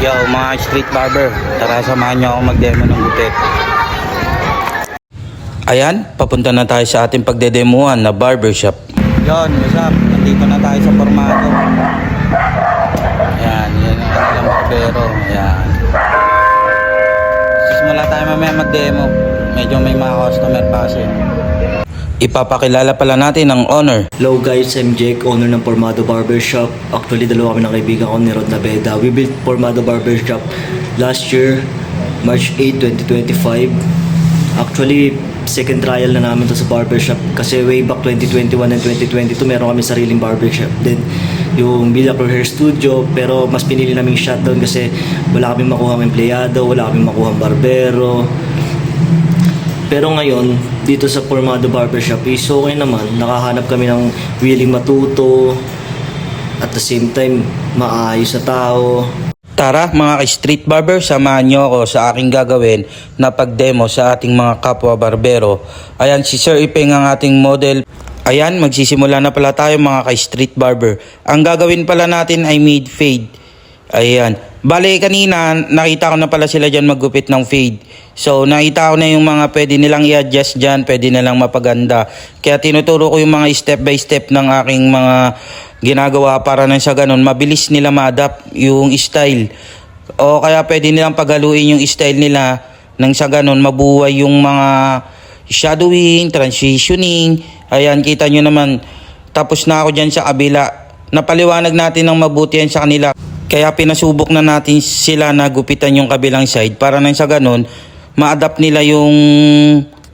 Yo mga street barber, tara samahan nyo ako mag-demo ng gupit. Ayan, papunta na tayo sa ating pagdedemuhan na barbershop. Yon, what's up? Nandito na tayo sa Formado. Ayan, yan ang kanilang barbero. Ayan. Simula tayo mamaya mag-demo. Medyo may mga customer pa kasi. Ipapakilala pala natin ang owner. Hello guys, I'm Jake, owner ng Formado Barbershop. Actually, dalawa kami ng kaibigan ko ni Rod Naveda. We built Formado Barbershop last year, March 8, 2025. Actually, second trial na namin to sa barbershop kasi way back 2021 and 2022 meron kami sariling barbershop din, yung Villacruz Hair Studio, pero mas pinili namin shutdown kasi wala kaming makuhang empleyado, wala kaming makuhang barbero. Pero ngayon, dito sa Formado Barbershop is okay naman. Nakahanap kami ng willing matuto, at the same time, maayos na tao. Tara mga street barber, samahan nyo ako sa aking gagawin na pag-demo sa ating mga kapwa barbero. Ayan, si Sir Ipeng ang ating model. Ayan, magsisimula na pala tayo mga ka-street barber. Ang gagawin pala natin ay mid-fade. Ayan. Bale, kanina, nakita ko na pala sila dyan maggupit ng fade. So, nakita ko na yung mga pwede nilang i-adjust dyan, pwede nilang mapaganda. Kaya tinuturo ko yung mga step by step ng aking mga ginagawa para nang sa ganun, mabilis nila ma-adapt yung style. O kaya pwede nilang paghaluin yung style nila nang sa ganun, mabuhay yung mga shadowing, transitioning. Ayan, kita nyo naman. Tapos na ako dyan sa kabila. Napaliwanag natin ng mabuti yan sa kanila. Kaya pinasubok na natin sila na gupitan yung kabilang side para nang sa ganun, ma-adapt nila yung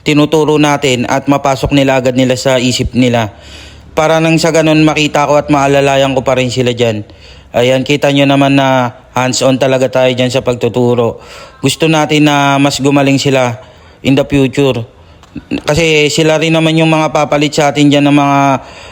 tinuturo natin at mapasok nila agad nila sa isip nila. Para nang sa ganun makita ko at maalalayan ko pa rin sila dyan. Ayan, kita nyo naman na hands-on talaga tayo dyan sa pagtuturo. Gusto natin na mas gumaling sila in the future. Kasi sila rin naman yung mga papalit sa atin dyan ng mga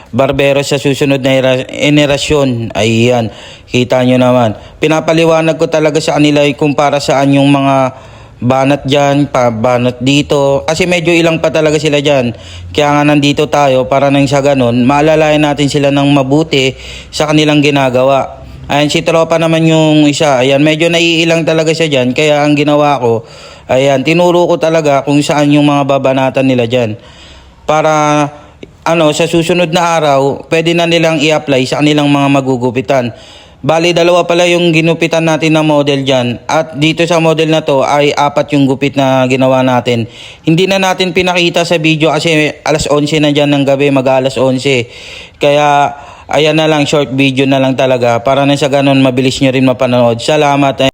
barbero sa susunod na henerasyon. Ayan, kita nyo naman. Pinapaliwanag ko talaga sa kanila kung para saan yung mga banat dyan, banat dito. Kasi medyo ilang pa talaga sila dyan. Kaya nga nandito tayo para nang sa ganun, maalalayan natin sila ng mabuti sa kanilang ginagawa. Ayan, si tropa naman yung isa. Ayan, medyo naiilang talaga siya dyan. Kaya ang ginawa ko, ayan, tinuro ko talaga kung saan yung mga babanatan nila dyan. Para, sa susunod na araw, pwede na nilang i-apply sa kanilang mga magugupitan. Bali, dalawa pala yung ginupitan natin na model dyan. At dito sa model na to ay 4 yung gupit na ginawa natin. Hindi na natin pinakita sa video kasi alas 11 na dyan ng gabi, mag-alas 11. Kaya, ayan na lang, short video na lang talaga. Para na sa ganun, mabilis nyo rin mapanood. Salamat.